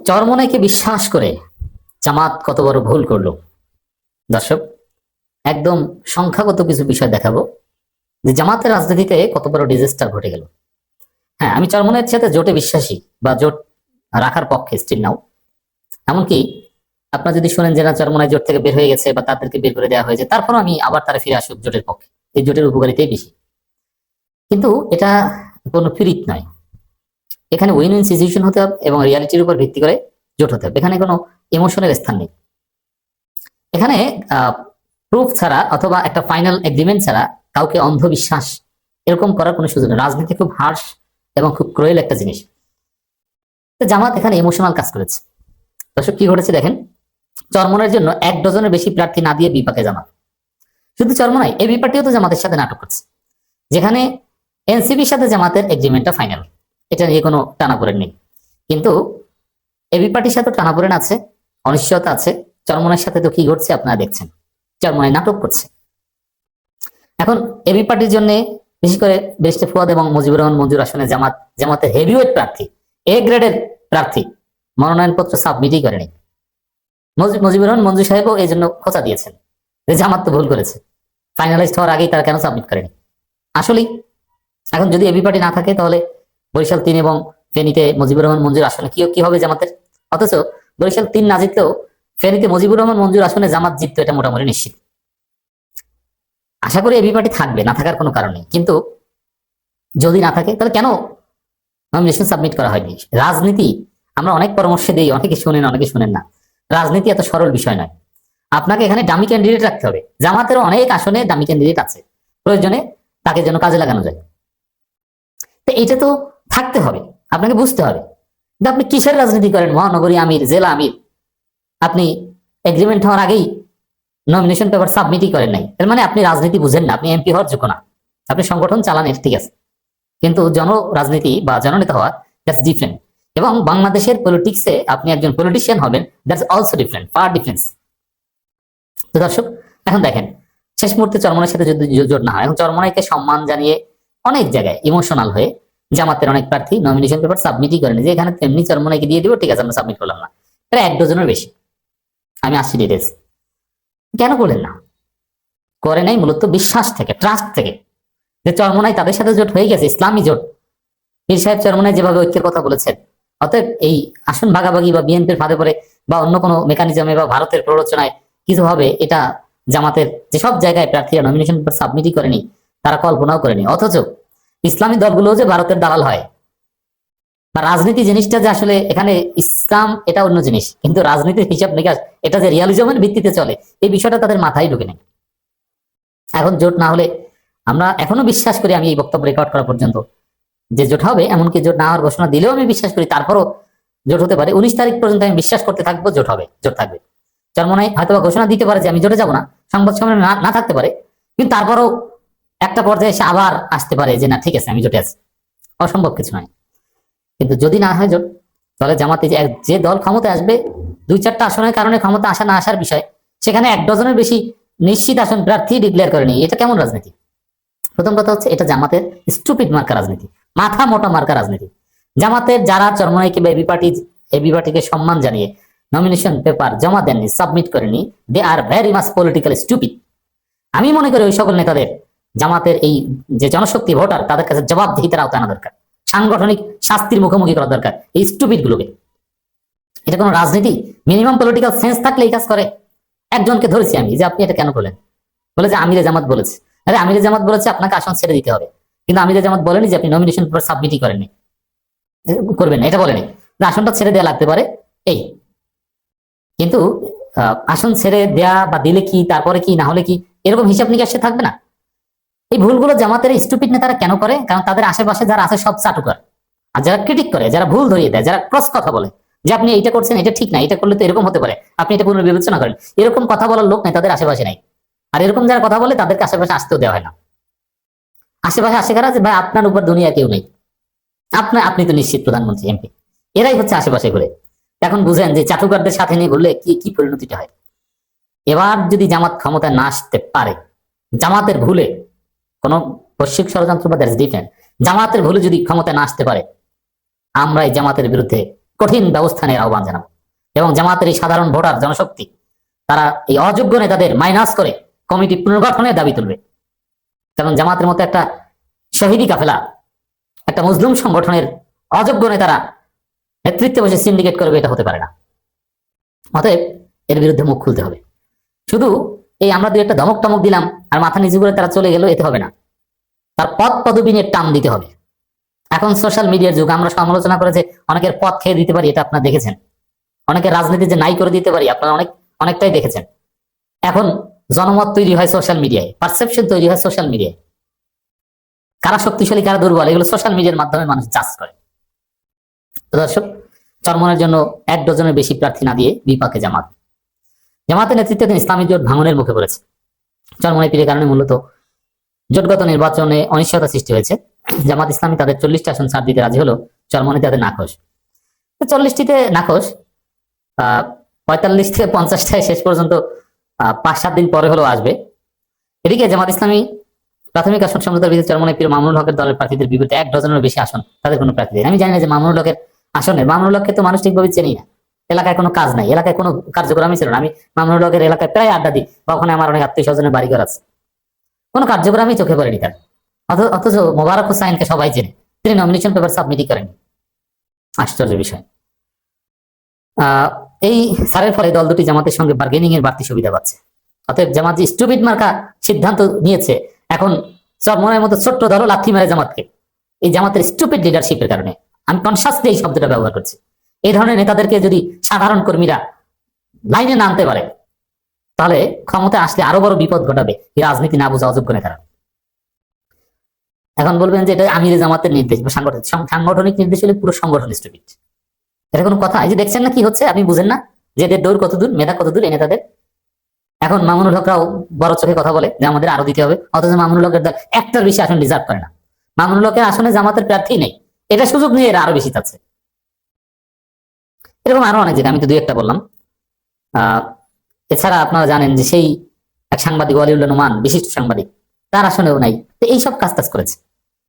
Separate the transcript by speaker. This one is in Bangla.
Speaker 1: চরমোনাইকে বিশ্বাস করে জামাত কত বড় ভুল করলো। দর্শক, একদম সংখ্যাগত কিছু বিষয় দেখাবো যে জামাতের রাজনীতিতে কত বড় ডিজাস্টার ঘটে গেল। হ্যাঁ, আমি চরমোনাইয়ের সাথে জোটে বিশ্বাসী বা জোট রাখার পক্ষে স্টিল নাও। এমনকি আপনারা যদি শোনেন যে না চরমোনাই জোট থেকে বের হয়ে গেছে বা তাদেরকে বের করে দেওয়া হয়েছে, তারপরও আমি আবার তারা ফিরে আসুক জোটের পক্ষে। এই জোটের উপকারিতাই বেশি, কিন্তু এটা কোনো ফিরিত নয়। এখানে উইন উইন সিচুয়েশন হতে হবে এবং রিয়ালিটির উপর ভিত্তি করে জোট হতে হবে। এখানে কোনো ইমোশনের স্থান নেই। এখানে প্রুফ ছাড়া অথবা একটা ফাইনাল এগ্রিমেন্ট ছাড়া কাউকে অন্ধবিশ্বাস এরকম করার কোনো সুযোগ নেই। রাজনীতি খুব হার্শ এবং খুব ক্রুয়েল একটা জিনিস। তো জামাত এখানে ইমোশনাল কাজ করেছে। দর্শক, কি ঘটেছে দেখেন। চরমোনাইয়ের জন্য 1 ডজনের বেশি প্রার্থী না দিয়ে বিপাকে জামাত। শুধু চরমোনাই, এবি পার্টিও তো জামাতের সাথে নাটক করছে, যেখানে এনসিপির সাথে জামাতের এগ্রিমেন্টটা ফাইনাল, এটা নিয়ে কোনো টানাপোড়েন নেই। কিন্তু এবি পার্টির সাথে টানাপোড়েন আছে, অনিশ্চয়তা আছে। চরমোনাইয়ের সাথে তো কি ঘটছে আপনারা দেখছেন, চরমোনাই নাটক করছে। এখন এবি পার্টির জন্য বিশেষ করে বেস্টে ফুয়াদ এবং মুজিবুর রহমান মঞ্জুর আসনে জামাতের হেভিওয়েট প্রার্থী, এ গ্রেডের প্রার্থী মনোনয়নপত্র সাবমিটই করেনি। মুজিবুর রহমান মঞ্জুর সাহেবও এই জন্য খোঁচা দিয়েছেন যে জামাত তো ভুল করেছে, ফাইনালাইজড হওয়ার আগেই তারা কেন সাবমিট করেনি। আসলেই এখন যদি এবি পার্টি না থাকে তাহলে বরিশাল 3 এবং ফেনীতে মুজিবুর রহমান মঞ্জুর আসনে কি হবে জামাতের। অথচ বরিশাল 3 না জিতলেও ফেনীতে মুজিবুর রহমান মঞ্জুর আসনে জামাত জিততো, এটা মোটামুটি নিশ্চিত। আশা করি এবি পার্টি থাকবে, না থাকার কোনো কারণ নেই। কিন্তু যদি না থাকে তাহলে কেন নমিনেশন সাবমিট করা হয়নি? রাজনীতি আমরা অনেক পরামর্শ দিই, অনেকে শুনেন অনেকে শুনেন না। রাজনীতি এত সরল বিষয় নয়। আপনাকে এখানে ডামি ক্যান্ডিডেট রাখতে হবে। জামাতের অনেক আসনে ডামি ক্যান্ডিডেট আছে, প্রয়োজনে তাকে যেন কাজে লাগানো যায়। তো এটা তো থাকতে হবে, আপনাকে বুঝতে হবে। কিন্তু আপনি কিসের রাজনীতি করেন? মহানগরী আমির, জেলা আমির, আপনি এগ্রিমেন্ট হওয়ার আগেই নমিনেশন পেপার সাবমিটই করেন নাই। এর মানে আপনি রাজনীতি বুঝেন না, আপনি এমপি হওয়ার যোগ্য না। আপনি সংগঠন চালান, এর ঠিক আছে, কিন্তু রাজনীতি বা জননেতা হওয়া দ্যাটস ডিফারেন্ট। এবং বাংলাদেশের পলিটিক্সে আপনি একজন পলিটিশিয়ান হবেন, that's also different, far difference. তো দর্শক, এখন দেখেন শেষ মুহূর্তে চরমোনাইয়ের সাথে যদি জোট না হয়, এখন চরমোনাইকে সম্মান জানিয়ে অনেক জায়গায় ইমোশনাল হয়ে জামাতের অনেক প্রার্থী নমিনেশন পেপার সাবমিটই করেনি, যে এখানে তেমনি চরমোনাইকে দিয়ে দিব, ঠিক আছে আমরা সাবমিট করলাম না। প্রায় 1 ডজনের বেশি। আমি আসছি ডিটেলস। কেন করলেন না? করে নাই মূলত বিশ্বাস থেকে, ট্রাস্ট থেকে, যে চরমোনাই তাদের সাথে জোট হয়ে গেছে, ইসলামী জোট। পীর সাহেব চরমোনাই যেভাবে ঐক্যের কথা বলেছেন, অতএব এই আসন ভাগাভাগি বা বিএনপির ফাঁদে পড়ে বা অন্য কোনো মেকানিজমে বা ভারতের প্ররোচনায় কিছু হবে, এটা জামাতের যেসব জায়গায় প্রার্থীরা নমিনেশন পেপার সাবমিটই করেনি তারা কল্পনাও করেনি। অথচ ইসলামী দলগুলো যে ভারতের দালাল হয়, বা রাজনীতি জিনিসটা যে আসলে এখানে ইসলাম এটা অন্য জিনিস, কিন্তু রাজনীতির হিসাব নিকাশ এটা যে রিয়ালিজমের ভিত্তিতে চলে, এই বিষয়টা তাদের মাথায় ঢুকে নেই। এখন জোট না হলে আমরা এখনো বিশ্বাস করি, আমি এই বক্তব্য রেকর্ড করা পর্যন্ত, যে জোট হবে। এমনকি জোট না হওয়ার ঘোষণা দিলেও আমি বিশ্বাস করি তারপরও জোট হতে পারে। 19 তারিখ পর্যন্ত আমি বিশ্বাস করতে থাকবো জোট হবে, জোট থাকবে। চরমোনাই হয়তো ঘোষণা দিতে পারে যে আমি জোটে যাবো না, সংবাদ সম্মেলনে না থাকতে পারে, কিন্তু তারপরও একটা পর্যায়ে এসে আবার আসতে পারে যে না ঠিক আছে আমি জোটে আছি। অসম্ভব কিছু নয়। কিন্তু যদি না হয় জোট, তাহলে জামাতে যে দল ক্ষমতায় আসবে, 2-4টা আসনের কারণে ক্ষমতা আসা না আসার বিষয়, সেখানে 1 ডজনের বেশি নিশ্চিত আসন প্রার্থী ডিক্লেয়ার করেনি। এটা কেমন রাজনীতি? প্রথম কথা হচ্ছে এটা জামাতের স্টুপিড মার্কা রাজনীতি, মাথা মোটা মার্কা রাজনীতি। জামাতের যারা চরমোনাইকে বা এবি পার্টিকে সম্মান জানিয়ে নমিনেশন পেপার জমা দেননি, সাবমিট করেনি, they are very much political stupid. আমি মনে করি ওই সকল নেতাদের জামাতের এই যে জনশক্তি ভোটার, তাদের কাছে জবাবদিহিতার আওতায় আনা দরকার, সাংগঠনিক শাস্তির মুখোমুখি করা দরকার এই স্টুপিড গুলোকে। এটা কোনো রাজনীতি? মিনিমাম পলিটিক্যাল সেন্স থাকলে এই কাজ করে। একজনকে ধরেছি আমি যে আপনি এটা কেন করলেন, বলে যে আমিরে জামাত বলেছে। আরে আমিরে জামাত বলেছে আপনাকে আসন ছেড়ে দিতে হবে, কিন্তু আমিরে জামাত বলেনি যে আপনি নমিনেশন পেপার সাবমিটই করেননি, করবেন না, এটা বলেনি। আসনটা ছেড়ে দেওয়া লাগতে পারে এই, কিন্তু আসন ছেড়ে দেয়া বা দিলে কি, তারপরে কি, না হলে কি, এরকম হিসাব নিকাশে থাকবে না। এই ভুলগুলো জামাতের স্টুপিড নেতারা কেন করে? কারণ তাদের আশেপাশে যারা আছে সব চাটুকার। আর যারা ক্রিটিক করে, যারা ভুল ধরিয়ে দেয়, যারা ক্রস কথা বলে যে আপনি এটা করছেন, এটা ঠিক না, এটা করলে তো এরকম হতে পারে, আপনি এটা পুনর্বিবেচনা করেন, এরকম কথা বলার লোক নেই তাদের আশেপাশে নাই। আর এরকম যারা কথা বলে তাদেরকে আশেপাশে আসতেও দেওয়া হয় না। আশেপাশে আসে কারা? যে ভাই আপনার উপর দুনিয়া কেউ নেই, আপনি তো নিশ্চিত প্রধানমন্ত্রী, এমপি। এরাই হচ্ছে আশেপাশে ঘুরে। এখন বুঝেন যে চাটুকারদের সাথে নিয়ে ঘুরলে কি পরিণতিটা হয়। এবার যদি জামাত ক্ষমতায় না আসতে পারে, জামাতের ভুলে, কোন বৈশ্বিক ষড়যন্ত্র বা দ্যাটস ডিফারেন্ট, জামাতের ভুলে যদি ক্ষমতায় না আসতে পারে, আমরা এই জামাতের বিরুদ্ধে কঠিন ব্যবস্থা নেওয়ার আহ্বান জানাবো। এবং জামাতের এই সাধারণ ভোটার জনশক্তি তারা এই অযোগ্য নেতাদের মাইনাস করে কমিটি পুনর্গঠনের দাবি তুলবে। কারণ জামাতের মতো একটা শহীদি কাফেলা, একটা মুসলিম সংগঠনের অযোগ্য নেতারা নেতৃত্বে বসে সিন্ডিকেট করবে, এটা হতে পারে না। অতএব এর বিরুদ্ধে মুখ খুলতে হবে। শুধু এই আমরা দুই একটা ধমক টমক দিলাম আর মাথা নিচু করে তারা চলে গেল, এতে হবে না। তার পদ পদবি নিয়ে টান দিতে হবে। এখন সোশ্যাল মিডিয়ার যুগ, আমরা সমালোচনা করে যে অনেকের পদ খেয়ে দিতে পারি, এটা আপনারা দেখেছেন। অনেকের রাজনীতি যে নাই করে দিতে পারি, আপনারা অনেকটাই দেখেছেন। এখন জনমত তৈরি হয় সোশ্যাল মিডিয়ায়, পারসেপশন তৈরি হয় সোশ্যাল মিডিয়ায়। কারা শক্তিশালী কারা দুর্বল এগুলো সোশ্যাল মিডিয়ার মাধ্যমে মানুষ জাজ করে। তো দর্শক, চরমনের জন্য 1 ডজনের বেশি প্রার্থী না দিয়ে বিপাকে জামাত। জামাতের নেতৃত্বাধীন ইসলামী জোট ভাঙনের মুখে পড়েছে। চরমনের পীরের কারণে মূলত জোটগত নির্বাচনে অনিশ্চয়তা সৃষ্টি হয়েছে। জামাত ইসলামী তাদের 40টি আসন ছাড় দিতে রাজি হলো, চরমনে তাদের নাখোশ। 40টিতে নাখোশ, 45 থেকে 50টায় শেষ পর্যন্ত 5-7 দিন পরে হলেও আসবে। এদিকে জামাত ইসলামী প্রাথমিক আসন সমঝোতার ভিত্তিতে চরমনের পীর মামুনুল হকের দলের প্রার্থীদের বিপরীতে 1 ডজনেরও বেশি আসন তাদের কোনো প্রার্থী দেয়। আমি জানি না যে মামুনুল হকের আসনে, মামুনুল হককে তো মানুষ ঠিকভাবে চেনি না। এলাকায় কোনো কাজ নাই, এলাকায় কোনো কার্যক্রমই ছিল না। আমি মামুনুল হকের এলাকায় প্রায় আড্ডা দিই, বা ওখানে আমার অনেক আত্মীয় স্বজনের বাড়িঘর আছে, কোনো কার্যক্রমই চোখে পড়েনি তার। অথচ মোবারক হোসাইনকে সবাই চেনে, তিনি নমিনেশন পেপার সাবমিটই করেনি। আশ্চর্য বিষয়। এই সারের ফলে দল দুটি জামাতের সঙ্গে বার্গেনিং এর বাড়তি সুবিধা পাচ্ছে। অতএব জামাত যে স্টুপিড মার্কা সিদ্ধান্ত নিয়েছে, এখন চরমনের মতো ছোট্ট দলও লাথি মেরে জামাতকে, এই জামাতের স্টুপিড লিডারশিপের কারণে। আমি কনসাসলি এই শব্দটা ব্যবহার করছি। এই ধরনের নেতাদেরকে যদি সাধারণ কর্মীরা লাইনে না আনতে পারে, তাহলে ক্ষমতা আসলে আরো বড় বিপদ ঘটাবে এই রাজনীতি না বোঝা অযোগ্য নেতারা। এখন বলবেন যে এটা আমির জামাতের নির্দেশ বা সাংগঠনিক নির্দেশ হলে পুরো সংগঠন স্টুপিড, এটা কোনো কথা? এই যে দেখছেন না কি হচ্ছে, আপনি বুঝেন না যে এদের দৌড় কত দূর, মেধা কত দূর এই নেতাদের। এখন মামুনুল হকরাও বড় চোখে কথা বলে যে আমাদের আরো দিতে হবে, অথচ মামুনুল হকের দল একটার বেশি আসন রিজার্ভ করে না। মামুনুল হকের আসনে জামাতের প্রার্থী নেই, এটা সুযোগ নিয়ে এরা আরো বেশি চাচ্ছে। এরকম আরো অনেক জায়গায়, আমি তো 2-1টা বললাম। এছাড়া আপনারা জানেন যে সেই এক সাংবাদিক ওয়ালিউল্লাহ নোমান, বিশিষ্ট সাংবাদিক, তার আসনেও নাই। তো এইসব কাজ করেছে।